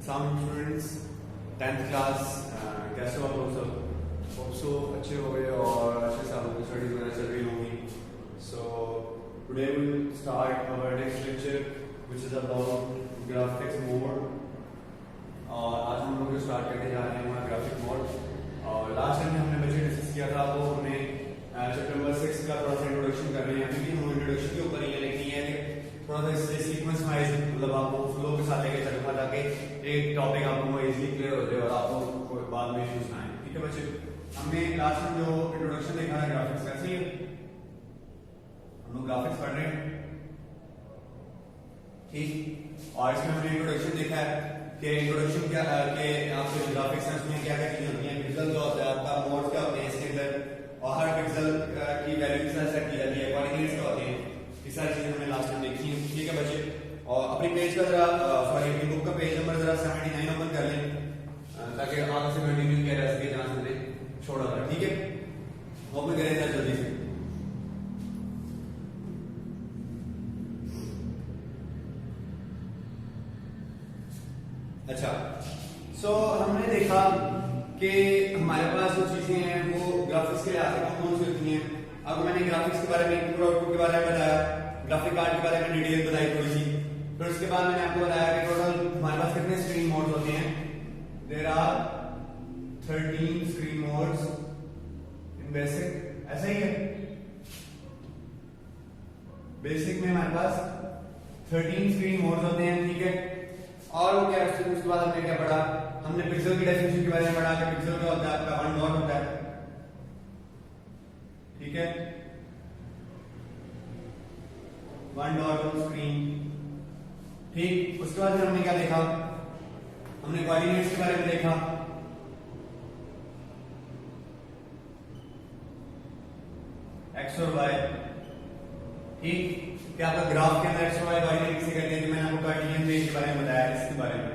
some students 10th class कैसे हो आप लोग सब? होप सो अच्छे हो गए और अच्छे से आप लोग की स्टडीज वगैरह चल रही होंगी. So today we will start our next lecture which is about graphics mode. और आज हम लोग जो स्टार्ट करने जा रहे हैं हमारा ग्राफिक मोड. और लास्ट टाइम हमने बच्चे डिस्कस किया था तो हमने चैप्टर नंबर 6 का थोड़ा सा इंट्रोडक्शन कर रहे हैं. अभी भी हम इंट्रोडक्शन के ऊपर ही लिखनी है कि थोड़ा सा इससे सीक्वेंस वाइज मतलब आपको फ्लो के साथ लेके चलूंगा ताकि एक टॉपिक आपको इजीली क्लियर हो जाए और आपको बाद में इश्यूज ना आए. ठीक है बच्चे, हमने लास्ट में जो इंट्रोडक्शन देखा था ग्राफिक्स का, सही है? हम लोग ग्राफिक्स पढ़ रहे हैं, ठीक. और इसमें हमने इंट्रोडक्शन देखा है कि इंट्रोडक्शन क्या के आपके ग्राफिक्स में उसमें क्या क्या चीजें होती हैं. पिक्सल जो होता है आपका, मोड क्या होते हैं इसके अंदर, और हर पिक्सल की वैल्यू किस तरह सेट की जाती है, कोऑर्डिनेट्स क्या होते हैं, ये सारी चीजें हमने लास्ट में देखी हैं. ठीक है बच्चे, और अपनी पेज का जरा सॉरी अपनी बुक का पेज नंबर जरा 79 ओपन कर लें ताकि आगे से कंटिन्यू किया जा सके जहां से हमने छोड़ा था. ठीक है, ओपन करें जरा जल्दी से. अच्छा, सो हमने देखा कि हमारे पास जो चीजें हैं वो ग्राफिक्स के लिए आते हैं कौन सी होती हैं. अब मैंने ग्राफिक्स के बारे में, इनपुट आउटपुट के बारे में बताया, ग्राफिक कार्ड के बारे में डिटेल बताई थोड़ी सी. फिर उसके बाद मैंने आपको बताया कि टोटल हमारे पास कितने स्क्रीन मोड्स होते हैं. There are 13 screen modes in BASIC. ऐसा ही है, बेसिक में हमारे पास 13 स्क्रीन मोड्स होते हैं. ठीक है, और वो क्या है उसके बाद हमने क्या पढ़ा, हमने पिक्सल की डेफिनेशन के बारे में पढ़ा कि पिक्सल क्या होता है आपका, वन डॉट होता है. ठीक है, वन डॉट ऑन स्क्रीन. ठीक, उसके बाद हमने क्या देखा, हमने कोऑर्डिनेट्स के बारे में देखा. एक्स और वाई. ठीक, क्या आपका ग्राफ के अंदर एक्स और वाई कोऑर्डिनेट किसे कहते हैं, जो मैंने आपको कार्टेशियन रेंज के बारे में बताया, इसके बारे में.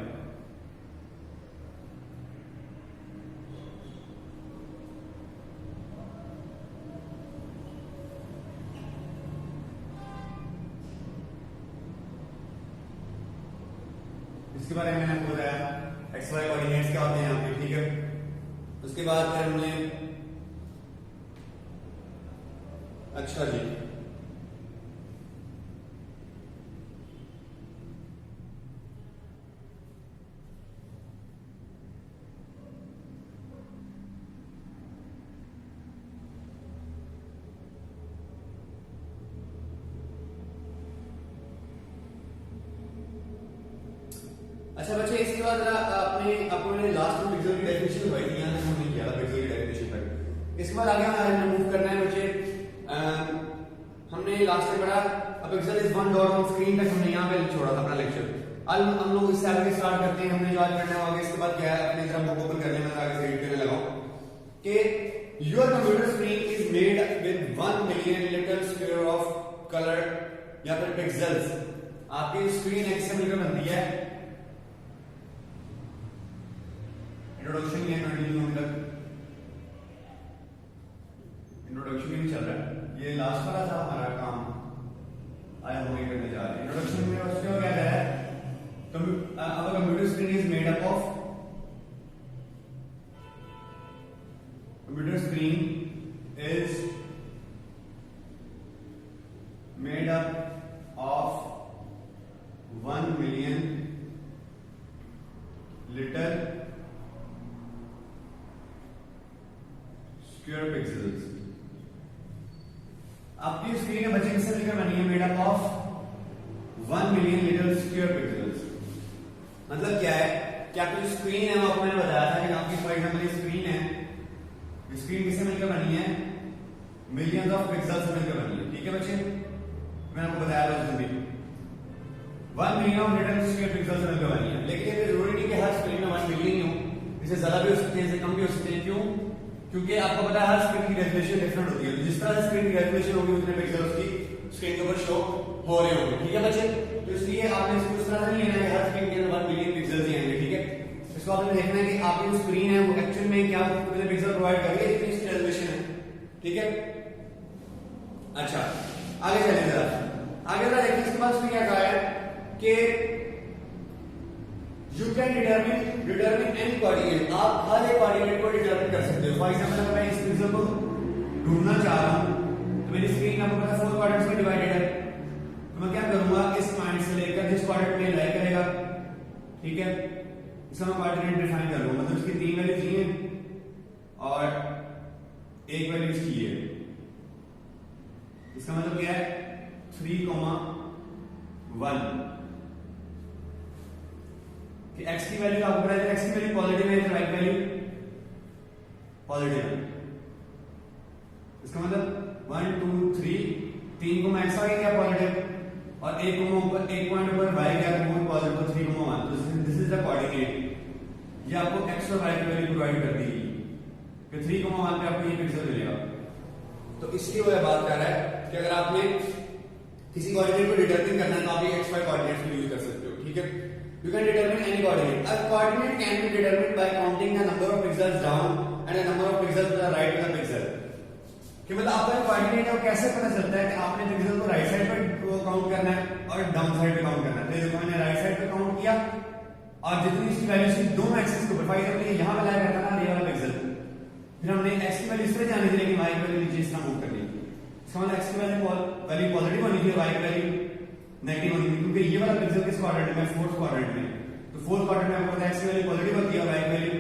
इसके बारे में मैंने आपको बताया एक्स वाई कोऑर्डिनेट्स क्या होते हैं यहाँ पे. ठीक है, उसके बाद फिर हमने, अच्छा जी, अच्छा बच्चे, इसके बाद अपने लास्ट में पिक्सल की डेफिनेशन हुई थी, यहाँ हमने किया था पिक्सल की डेफिनेशन पर. इसके बाद आगे हमें मूव करना है बच्चे. हमने लास्ट में पढ़ा अ pixel is one dot on screen तक हमने यहाँ पे छोड़ा था अपना लेक्चर. अब हम लोग इससे आगे स्टार्ट करते हैं. हमने जो आज पढ़ना है आगे इसके बाद क्या है, अपने जरा बुक ओपन कर लेना, आगे से रीड करने लगा कि your computer screen is made with 1 million little square of colour या फिर पिक्सेल्स. आपकी स्क्रीन एक से मिलकर बनती है. इंट्रोडक्शन ही है, कंटिन्यू तक इंट्रोडक्शन ही चल रहा है. ये लास्ट वाला था हमारा काम, आया होने करने जा रहे हैं. इंट्रोडक्शन में उसका क्या है, our computer screen is made up of, computer screen is made up of 1 million little square pixels. आपकी स्क्रीन है बच्चे किससे मिलकर बनी है, made up of 1 million little square pixels. मतलब क्या है कि आपकी जो स्क्रीन है वो आपको मैंने बताया था कि आपकी फॉर एग्जांपल स्क्रीन है, स्क्रीन किससे मिलकर बनी है, मिलियंस ऑफ पिक्सेल्स से मिलकर बनी है. ठीक है बच्चे, मैंने आपको बताया था उसमें 1 million of little square pixels से मिलकर बनी है. लेकिन ये जरूरी नहीं कि हर स्क्रीन में 1 मिलियन ही हो, इससे ज्यादा भी हो सकते हैं, इससे कम भी हो सकते हैं. क्यों? क्योंकि आपको पता है हर स्क्रीन की रेजोल्यूशन डिफरेंट होती है. जिस तरह से स्क्रीन की रेजोल्यूशन होगी उतने पिक्सल उसकी स्क्रीन के ऊपर शो हो रहे होंगे. ठीक है बच्चे, तो इसलिए आपने इसको इस तरह से नहीं लेना है हर स्क्रीन के अंदर 1 मिलियन पिक्सेल्स ही आएंगे. ठीक है, इसको आपने देखना है कि आपकी जो स्क्रीन है वो एक्चुअल में क्या कितने पिक्सल प्रोवाइड कर रही है, कितनी इसकी रेजोल्यूशन है. ठीक है, अच्छा आगे चलें जरा. आगे जरा देखिए इसके बाद उसने क्या कहा है कि you can determine any coordinate, आप हर एक कोऑर्डिनेट को डिटरमिन कर सकते हो। फॉर एग्जांपल अगर मैं इस पिक्सल को ढूंढना चाह रहा हूं तो मेरी स्क्रीन आपको पता है 4 क्वाड्रेंट्स में डिवाइडेड है, तो मैं क्या करूंगा, इस पॉइंट से लेकर जिस क्वाड्रेंट में लाई करेगा, ठीक है, इसका मैं कोऑर्डिनेट डिफाइन कर लूंगा। मतलब इसकी 3 वैल्यू चाहिए और 1 वैल्यू इसकी है। इसका मतलब क्या है 3,1 कि x की वैल्यू आपको पता है, x की वैल्यू पॉजिटिव है तो राइट वैल्यू पॉजिटिव है। इसका मतलब 1 2 3 3 को x आ गया पॉजिटिव और एक पॉइंट ऊपर y गया तो वो पॉजिटिव, तो 3,1। तो दिस इज द कोऑर्डिनेट। ये आपको x और y की वैल्यू प्रोवाइड कर दी कि 3,1 पे आपको ये पिक्सल मिलेगा। तो इसकी वजह बात कर रहा है कि अगर आपने किसी कोऑर्डिनेट को डिटरमिन करना है तो आप ये x y कोऑर्डिनेट्स को यूज कर सकते हो, ठीक है। You can determine any coordinate. A coordinate can be determined by counting the number of pixels down and the number of pixels to the right of the pixel. कि मतलब आपका जो कोऑर्डिनेट है वो कैसे पता चलता है कि आपने पिक्सल को राइट साइड पे काउंट करना है और डाउन साइड पे काउंट करना है। तो देखो मैंने राइट साइड पे काउंट किया और जितनी इसकी वैल्यू थी दोनों एक्सिस को प्रोफाइल करके यहां पे लाया करता ना ये वाला पिक्सल, फिर हमने x की वैल्यू इस तरह जानी थी लेकिन y की वैल्यू नीचे इस तरह मूव करनी थी। इसका मतलब x की वैल्यू पॉजिटिव होनी थी, y की वैल्यू नेगेटिव होनी थी, क्योंकि ये वाला पिक्सल किस क्वाड्रेंट में, फोर्थ क्वाड्रेंट में। तो फोर्थ क्वाड्रेंट में आपको पता है x की वैल्यू पॉजिटिव होती है और y की वैल्यू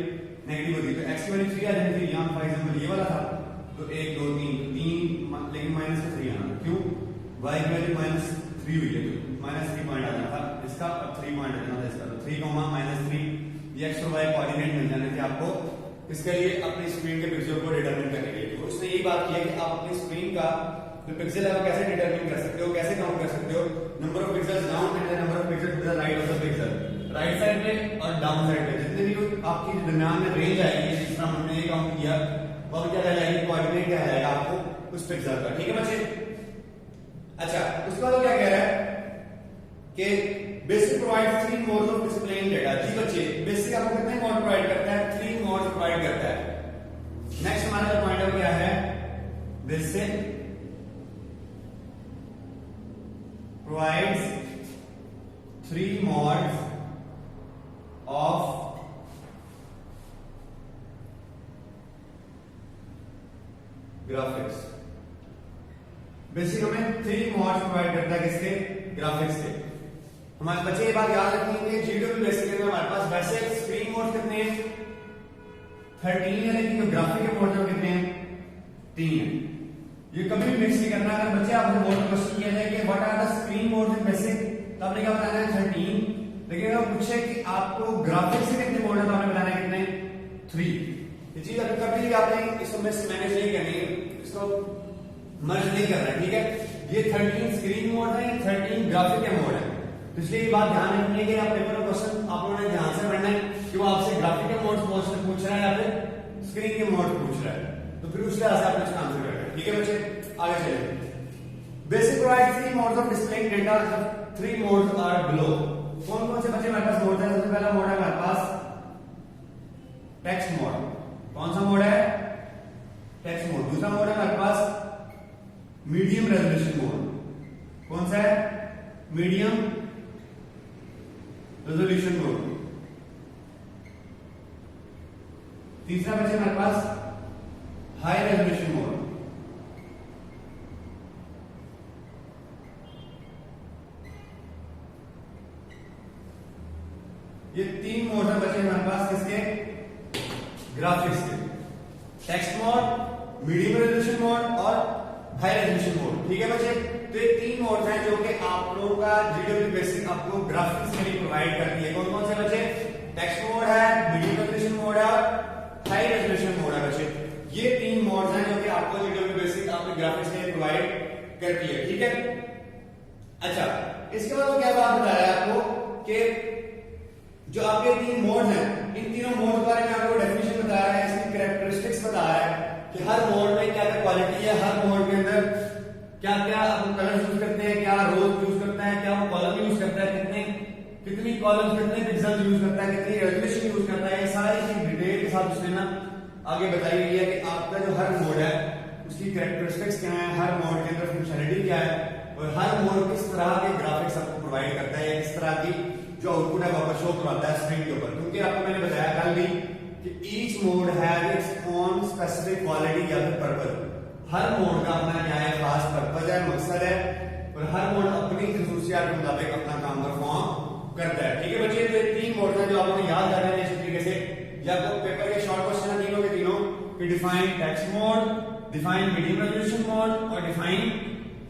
नेगेटिव होती है। तो x की वैल्यू 3 आ जानी थी, यहां फॉर एग्जांपल ये वाला था तो 1 2 3 लेकिन माइनस का 3 आना, क्यों, y की वैल्यू -3 हुई है तो -3 पॉइंट आ जाना था इसका, अब 3 पॉइंट आ जाना था इसका। तो 3,-3 ये x और y कोऑर्डिनेट मिल जाने थे आपको इसके लिए अपनी स्क्रीन के पिक्सल को डिटरमिन करने के लिए। तो उसने यही बात की है कि आप अपनी स्क्रीन का जो पिक्सल है वो कैसे डिटरमिन कर सकते हो, कैसे काउंट कर सकते हो, number of pixels down and number of pixels to the right of the pixel, right side पे और डाउन साइड पे जितने भी आपकी दरमियान में रेंज आएगी, जिस तरह हमने ये काउंट किया वो क्या कहलाएगी, कोऑर्डिनेट क्या कहलाएगा आपको उस पिक्सल का, ठीक है बच्चे। अच्छा उसके बाद क्या कह रहा है कि basic provides 3 modes of displaying data. जी बच्चे बेसिक आपको कितने मोड प्रोवाइड करता है, 3 मोड प्रोवाइड करता है। नेक्स्ट हमारा पॉइंट ऑफ क्या है, basic provides 3 modes of graphics। Basic हमें 3 modes प्रोवाइड करता है किसके, ग्राफिक्स के। हमारे बच्चे ये बात याद रखेंगे GW बेसिक में हमारे पास वैसे स्क्रीन मोड कितने हैं 13 है, लेकिन जो ग्राफिक के मोड कितने हैं 3 है। ये कभी भी मिक्स नहीं करना। अगर बच्चे आपसे बोर्ड में क्वेश्चन किया जाए कि what are the screen modes in BASIC, तो आपने क्या बताना है 13, लेकिन अगर पूछे कि आपको ग्राफिक्स से कितने मोड है तो आपने बताना है कितने 3। ये चीज अभी कभी भी आपने इसको मिस मैनेज नहीं करनी है, इसको मर्ज नहीं करना है, ठीक है। ये 13 स्क्रीन मोड है, 13 ग्राफिक के मोड है। तो इसलिए ये बात ध्यान रखनी है कि आप पेपर में क्वेश्चन आप लोगों ने ध्यान से पढ़ना है कि वो आपसे ग्राफिक के मोड पूछ रहा है या फिर स्क्रीन के मोड पूछ रहा है, तो फिर उस लिहाज से आप इसका आंसर करें, ठीक है बच्चे। आगे चलिए। BASIC provide 3 modes of displaying data, 3 modes are below. कौन कौन से बच्चे हमारे पास मोड है, सबसे पहला मोड है हमारे पास टेक्स्ट मोड। कौन सा मोड है, टेक्स्ट मोड। दूसरा मोड है हमारे पास मीडियम रेजोल्यूशन मोड। कौन सा है, मीडियम रेजोल्यूशन मोड। तीसरा बच्चे हमारे पास हाई रेजोल्यूशन मोड। ये 3 मोड है बच्चे हमारे पास किसके, ग्राफिक्स के। Text mode, medium resolution mode और हाई रेजोल्यूशन मोड, ठीक है बच्चे। तो ये 3 मोड हैं जो कि आप लोगों का GW बेसिक आपको ग्राफिक्स के लिए प्रोवाइड करती है। कौन कौन से बच्चे, टेक्स्ट मोड है, मीडियम रेजोल्यूशन मोड है और हाई रेजोल्यूशन मोड है बच्चे। ये 3 मोड्स हैं जो कि आपको GW बेसिक आपके ग्राफिक्स के लिए प्रोवाइड करती है, ठीक है। अच्छा इसके बाद वो क्या बात बता रहा है आपको कि जो आपके 3 मोड हैं, इन तीनों मोड के बारे में आपको डेफिनेशन बता रहा है, इसकी कैरेक्टरिस्टिक्स बता रहा है कि हर मोड में क्या क्या क्वालिटी है, हर मोड के अंदर क्या क्या कलर यूज करते हैं, क्या रोज यूज करता है, क्या वो कॉलम यूज करता है, कितनी कॉलम कितने पिक्सल यूज करता है, कितनी रेजोल्यूशन यूज करता है, ये सारी चीज डिटेल के साथ उसने ना आगे बताई गई है कि आपका जो हर मोड है उसकी कैरेक्टरिस्टिक्स क्या है, हर मोड के अंदर फंक्शनलिटी क्या है और हर मोड किस तरह के ग्राफिक्स आपको प्रोवाइड करता है, किस तरह की जो आउटपुट है वापस शो करवाता है स्क्रीन के ऊपर, क्योंकि आपको मैंने बताया कल भी कि each mode has its own specific quality या फिर पर्पस। हर मोड का अपना क्या है, खास पर्पस है, मकसद है, और हर मोड अपनी खसूसियात के मुताबिक अपना काम परफॉर्म करता है। ठीक है बच्चे, तो ये 3 मोड हैं जो आपको याद करने हैं इस तरीके से। या तो पेपर के शॉर्ट क्वेश्चन है तीनों के तीनों कि define text mode, define medium resolution mode और डिफाइन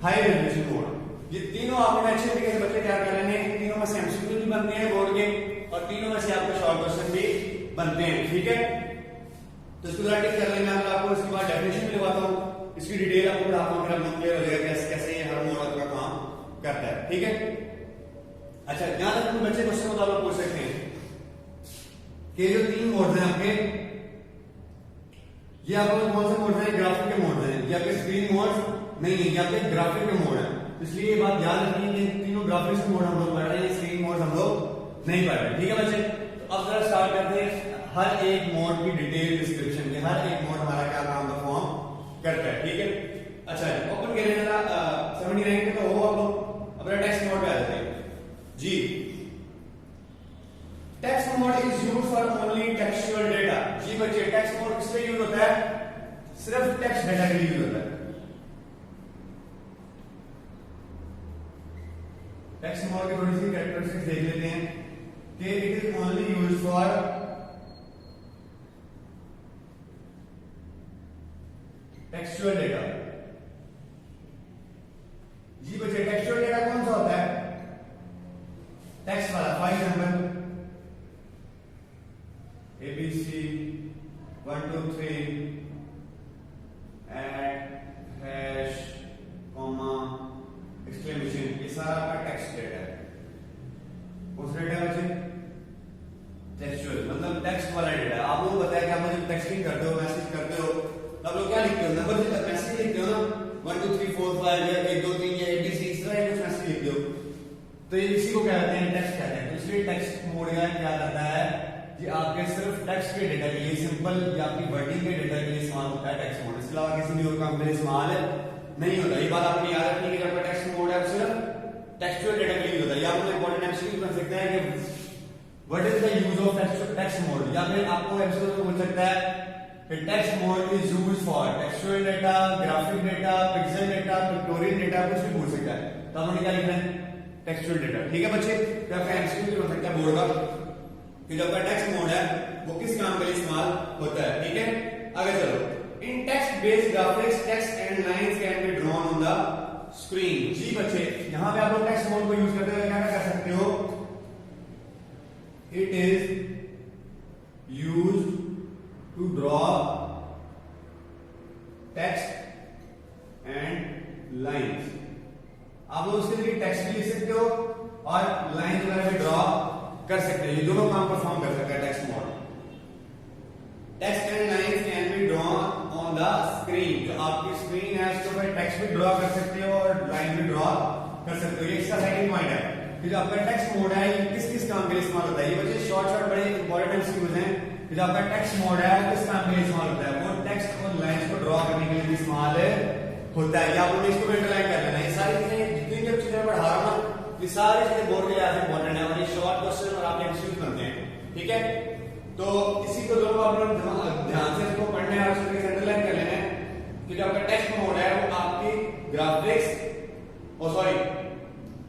हाई रेजोल्यूशन मोड। ये तीनों आपने अच्छे तरीके से बच्चे तैयार कर लेने हैं। तीनों में से एमसीक्यू भी बनते हैं बोर्ड के, और तीनों में से आपको शॉर्ट क्वेश्चन भी बनते हैं। ठीक है, तो इसको जरा टिक कर लेना। मैं आपको इसके बाद डेफिनेशन भी लगाता हूँ, इसकी डिटेल आपको पढ़ाता हूँ, फिर क्लियर हो जाएगा कैसे कैसे ये हर मोड का काम करता है। ठीक है, अच्छा यहां तक बच्चे क्वेश्चन को आप पूछ सकते हैं कि जो 3 मोड हैं आपके, ये आपको कौन से मोड हैं? ग्राफिक के मोड हैं, या फिर स्क्रीन मोड नहीं है, या फिर ग्राफिक के मोड है। इसलिए ये बात याद रखनी है कि तीनों ग्राफिक्स मोड हम लोग पढ़ रहे हैं, स्क्रीन मोड हम लोग नहीं पढ़ रहे। ठीक है बच्चे, तो अब जरा स्टार्ट करते हैं हर एक मोड की डिटेल डिस्क्रिप्शन के, हर एक मोड हमारा क्या काम परफॉर्म करता है। ठीक है, अच्छा ओपन करें जरा 79 पे, तो हो आप लोग अपना टेक्स्ट मोड पे आ जाते हैं जी। Text mode is used for only textual data. जी बच्चे, टेक्स्ट मोड किस लिए यूज होता है? सिर्फ टेक्स्ट डेटा के लिए यूज होता है। टेक्स्ट मोड की थोड़ी सी कैरेक्टरिस्टिक्स देख लेते हैं कि it is only used for textual data. जी बच्चे, टेक्सचुअल डेटा कौन सा होता है? टेक्स्ट वाला। For example ABC 1 2 3 @ comma exclamation, ये सारा आपका टेक्स्ट डेटा है। कौन सा डेटा है बच्चे? टेक्सचुअल, मतलब टेक्स्ट वाला डेटा। आप लोगों को पता है कि आप जब टेक्सटिंग करते हो, मैसेज करते हो, तो आप लोग क्या लिखते हो? नंबर से मैसेज लिखते हो ना, 1 2 3 4 5 या 1 2 3 या ABC, इस तरह कुछ मैसेज लिखते हो, तो ये इसी को क्या कहते हैं? टेक्स्ट कहते हैं। तो इसलिए टेक्स्ट मोड क्या करता है कि आपके सिर्फ टेक्स्ट के डेटा के लिए, सिंपल या आपकी वर्डिंग के डेटा के लिए इस्तेमाल होता है टेक्स्ट मोड। इसके अलावा किसी भी और काम के लिए इस्तेमाल नहीं होता। ये बात आपने याद रखनी है कि आपका टेक्स्ट मोड है सिर्फ टेक्सचुअल डेटा के लिए होता है। या आपको इंपॉर्टेंट एमसीक्यू बन सकता है कि what is the use of text mode, या फिर आपको एमसीक्यू में बोल सकता है कि text mode is used for textual data, graphic data, pixel data, pictorial data, कुछ भी पूछ सकता है। तो हमने क्या लिखना है? Textual data. ठीक है बच्चे, तो आपका एमसीक्यू बन सकता है बोर्ड का कि जो आपका टेक्स्ट मोड है वो किस काम के लिए इस्तेमाल होता है। ठीक है, आगे चलो। In text based graphics text and lines can be drawn on the screen. जी बच्चे, यहां पे आप लोग टेक्स्ट मोड को यूज करते हुए क्या कर सकते हो? It is used to draw text and lines. आप लोग उसके लिए टेक्स्ट भी लिख सकते हो और लाइन वगैरह भी ड्रॉ कर सकते हैं। ये दोनों काम परफॉर्म कर सकता है text mode. Text and lines can be drawn on the screen. जो आपकी स्क्रीन है उसके ऊपर टेक्स्ट भी ड्रॉ कर सकते हो और लाइन भी ड्रॉ कर सकते हो। ये इसका सेकंड पॉइंट है कि जो आपका टेक्स्ट मोड है ये किस किस काम के लिए इस्तेमाल होता है। ये बच्चे शॉर्ट बड़े इंपॉर्टेंट एमसीक्यूज हैं। जो आपका टेक्स्ट मोड है वो किस काम के लिए इस्तेमाल होता है? वो टेक्स्ट और लाइंस को ड्रॉ करने के लिए इस्तेमाल होता है। या आपको इसको अंडरलाइन कर लेना। ये सारी चीजें जितनी भी चीजें पढ़ा रहा हूं ना, ये सारी चीजें बोर्ड के लिए आज इंपॉर्टेंट है और ये शॉर्ट क्वेश्चन और आपके एमसीक्यूज बनते हैं। ठीक है, तो इसी को दोनों आपने ध्यान से इसको पढ़ना है और इसको अंडरलाइन कर लेना है कि जो आपका टेक्स्ट मोड है वो आपकी graphics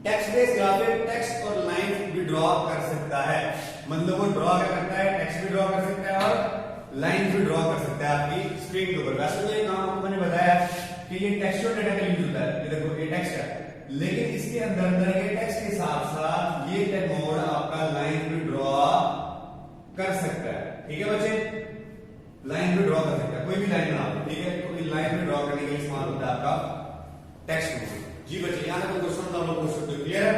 text based graphic text और लाइंस भी ड्रॉ कर सकता है। मतलब वो ड्रॉ क्या करता है? टेक्स्ट भी ड्रॉ कर सकता है और लाइंस भी ड्रॉ कर सकता है आपकी स्क्रीन के ऊपर। वैसे तो ये काम आपको मैंने बताया कि ये टेक्सचुअल डेटा के लिए यूज होता है। ये देखो ये टेक्स्ट है, लेकिन इसके अंदर ये टेक्स्ट के साथ साथ ये टेक्स्ट मोड आपका लाइन भी ड्रॉ कर सकता है। ठीक है बच्चे, लाइन भी ड्रॉ कर सकता है, कोई भी लाइन बना लो। ठीक है, कोई लाइन भी ड्रॉ करने के लिए इस्तेमाल होता है आपका टेक्स्ट मोड। जी बच्चे, यहां तक क्वेश्चन आप लोग पूछ सकते हो। क्लियर है?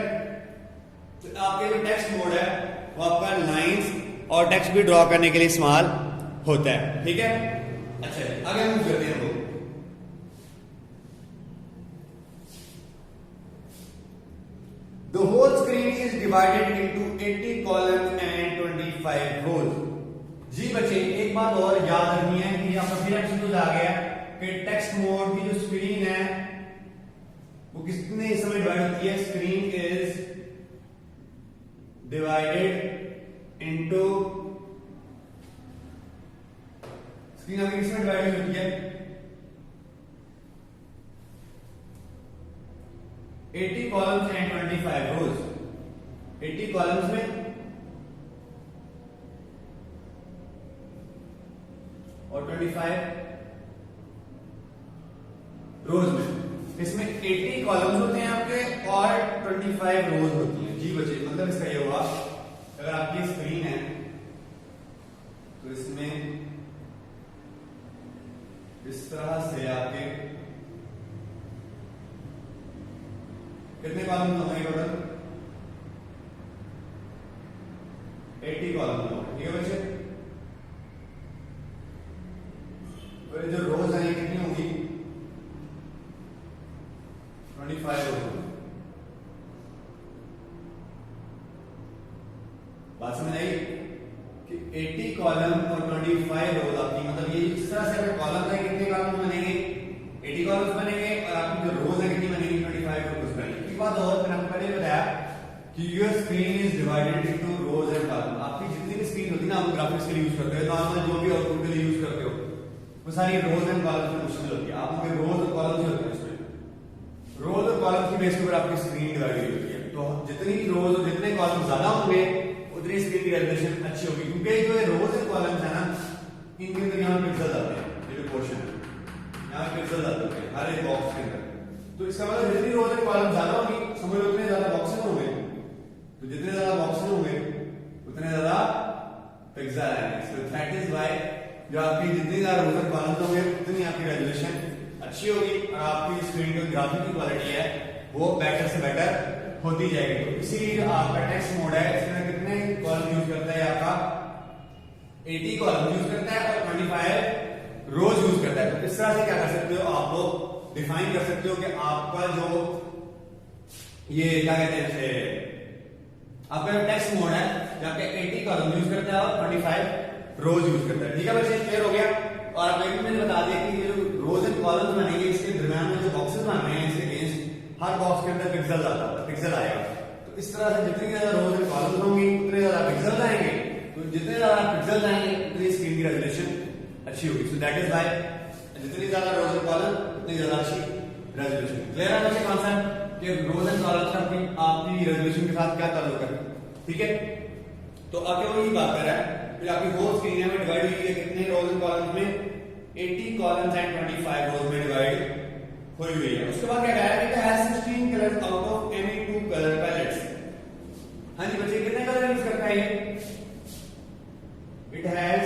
तो आपके जो टेक्स्ट मोड है वो आपका लाइंस और टेक्स्ट भी ड्रॉ करने के लिए इस्तेमाल होता है। ठीक है, अच्छा आगे हम करते हैं। The whole screen is divided into 80 columns and 25 rows. जी बच्चे, एक बात और याद रखनी है कि यहाँ पर फिर एमसीक्यूज आ गया कि टेक्स्ट मोड की जो स्क्रीन है वो कितने हिस्सों में डिवाइड होती है? Screen is divided into, screen आपकी किसमें डिवाइड होती है? 80 कॉलम्स एंड 25 रोज। 80 कॉलम्स में और 25 रोज में। इसमें 80 कॉलम्स होते हैं आपके और 25 रोज होती हैं। जी बच्चे, मतलब इसका ये हुआ, अगर आपकी स्क्रीन है तो इसमें इस तरह से आपके कितने कॉलम होंगे टोटल? 80 कॉलम होंगे, ठीक है बच्चे। तो ये जो रोज है कितनी होंगी? 25 रोज। बात समझ आई कि 80 कॉलम और 25 रोज आपकी, मतलब ये इस तरह से अगर कॉलम है कितने कॉलम बनेंगे? 80 कॉलम्स बनेंगे और आपकी जो रोज है कितनी बनेगी? 25 रोज बनेगी। एक बात और, मैंने आपको पहले बताया कि your screen is divided into rose and column. आपकी जितनी भी स्क्रीन होती है ना, आप ग्राफिक्स के लिए यूज करते हो, नॉर्मल जो भी आउटपुट के लिए यूज करते हो, वो सारी रोज एंड कॉलम्स में मुश्किल होती है। आप उनके रोज और कॉलम्स ही होते हैं इसमें। रोज और कॉलम्स की बेस पर आपकी स्क्रीन डिवाइडेड होती है। तो जितनी रोज और जितने कॉलम ज्यादा होंगे उतनी स्क्रीन की रेजोल्यूशन अच्छी होगी, क्योंकि जो रोज एंड कॉलम्स है ना, इनके अंदर यहाँ पिक्सल आते हैं, ये जो पोर्शन है यहाँ पिक्सल आते हैं हर एक बॉक्स के अंदर। तो इसका मतलब जितनी रोज एंड कॉलम ज्यादा होगी, समझ लो उतने ज्यादा बॉक्सेस होंगे। तो जितने ज्यादा बॉक्सेस होंगे उतने ज्यादा पिक्सल आएंगे। सो दैट इज व्हाई जो आपकी जितनी ज्यादा रोज एंड कॉलम्स होंगे उतनी आपकी रेजोल्यूशन अच्छी होगी और आपकी स्क्रीन की ग्राफिक की क्वालिटी है वो बेटर से बेटर होती जाएगी। तो इसीलिए जो आपका टेक्स्ट मोड है इसमें कितने कॉलम यूज करता है? आपका 80 कॉलम यूज करता है और 25 रोज यूज करता है। तो इस तरह से क्या कर सकते हो, आप लोग डिफाइन कर सकते हो कि आपका जो ये क्या कहते हैं, आपका जो टेक्स्ट मोड है जहाँ पे 80 कॉलम यूज करता है और 25 रोज यूज करता है। ठीक है बच्चे, क्लियर हो गया। और आप एक मैंने बता दिया कि ये जो रोज एंड कॉलम्स बनेंगे इसके दरम्यान में जो बॉक्सेस बन रहे हैं इसके अगेंस्ट हर बॉक्स के अंदर पिक्सल आता है, पिक्सल आएगा। तो इस तरह से जितनी ज्यादा रोज एंड कॉलम्स होंगी उतने ज्यादा पिक्सल आएंगे। तो जितने ज्यादा पिक्सल आएंगे उतनी स्क्रीन की रेजोल्यूशन अच्छी होगी। सो दैट इज व्हाई जितनी ज्यादा रोज एंड कॉलम उतनी ज्यादा अच्छी रेजोल्यूशन। क्लियर है मुझे कॉन्सेप्ट कि रोज एंड कॉलम्स का आपकी रेजोल्यूशन के साथ क्या ताल्लुक है? ठीक है, तो आगे वो यही बात कर रहा है। फिर आपकी होल स्क्रीन में डिवाइड हुई है कितने रोज एंड कॉलम्स में? 80 कॉलम्स एंड 25 रोज में डिवाइड हुई हुई है। उसके बाद क्या कह रहा है? It has 16 colours out of any 2 colour pallets. हाँ जी बच्चे, कितने कलर यूज करता है ये? It has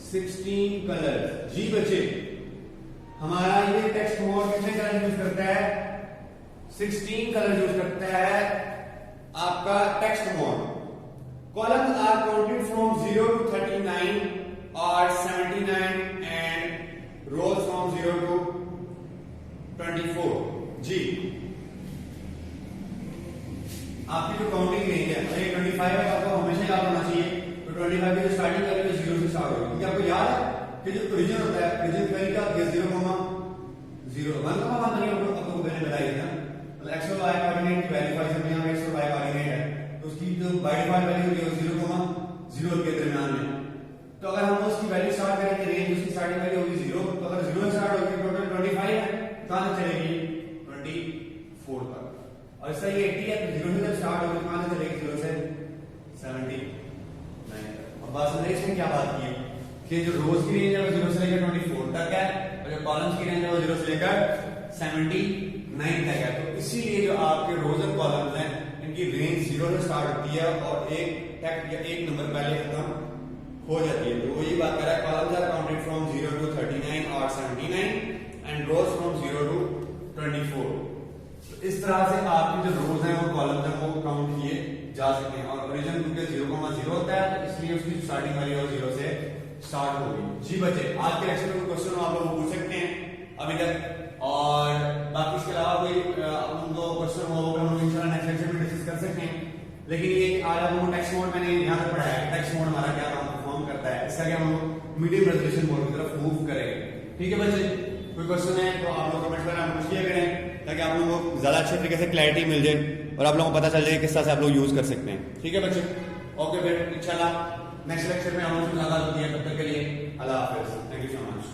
16 colours. जी बच्चे, हमारा ये टेक्स्ट मोड कितने कलर यूज करता है? 16 कलर यूज करता है आपका text mode. Columns are counted from 0 to 39 or 79 and rows from 0 to 24। जी, आपकी जो काउंटिंग रेंज है 25 है, आपको हमेशा याद होना चाहिए। तो 25 की जो स्टार्टिंग वैल्यू है 0 से स्टार्ट होगी, क्योंकि आपको याद है कि जो ओरिजिन होता है, ओरिजिन वैल्यू का 0,0 1,1 नहीं आपको मैंने बताया था। मतलब एक्स और वाई कोऑर्डिनेट की वैल्यू फाइव में यहाँ एक्स और वाई कोऑर्डिनेट है, तो उसकी जो बाय डिफॉल्ट वैल्यू होगी वो 0,0 के दरमियान में। तो अगर हम उसकी वैल्यू स्टार्ट करेंगे, रेंज उसकी स्टार्टिंग वैल्यू होगी 0, तो अगर 0 से स्टार्ट होगी टोटल 25 है, कहां से चलेगी? 24 तक। और इसका ये 80 है, तो 0 से जब स्टार्ट होगी कहां से चलेगी? 0 से 79 तक। अब बात समझिए इसमें क्या बात की है कि जो रोज की रेंज है वो 0 से लेकर 24 तक है और जो कॉलम्स की रेंज है वो 0 से लेकर 79 तक है। तो इसीलिए जो आपके रोज और कॉलम्स हैं इनकी रेंज 0 से स्टार्ट होती है और एक नंबर पहले खत्म हो जाती है। तो वो ये बात कर रहा है, columns are counted from 0 to 39 और 79 एंड रोज फ्रॉम 0 to 24। तो इस तरह से आपके जो रोज हैं और कॉलम्स हैं वो काउंट किए जा सकते हैं। और ओरिजिन क्योंकि 0,0 होता है तो इसलिए उसकी स्टार्टिंग वैल्यू 0 से स्टार्ट होगी। जी बच्चे, आज के लेक्चर में क्वेश्चन आप लोग पूछ सकते हैं अभी तक, और बाकी इसके अलावा कोई उनको क्वेश्चन हो हम लोग इंशाल्लाह नेक्स्ट लेक्चर में डिस्कस कर सकते हैं। लेकिन ये आज आप लोगों को टेक्स्ट मोड मैंने यहाँ तक पढ़ाया है, टेक्स्ट मोड हमारा क्या काम परफॉर्म करता है, इसका क्या हम लोग मीडियम रेजोल्यूशन मोड की तरफ मूव करेंगे। ठीक है बच्चे, कोई क्वेश्चन है तो आप लोग कमेंट करना पूछ लिया करें ताकि आप लोगों को ज्यादा अच्छे तरीके से क्लैरिटी मिल जाए। और आप लोगों को पता चल जाएगा किस तरह से आप लोग यूज कर सकते हैं। ठीक है बच्चे, ओके फिर इंशाल्लाह नेक्स्ट लेक्चर में हम लोग मुलाकात होती है। तब तक के लिए अल्लाह हाफिज, थैंक यू सो मच।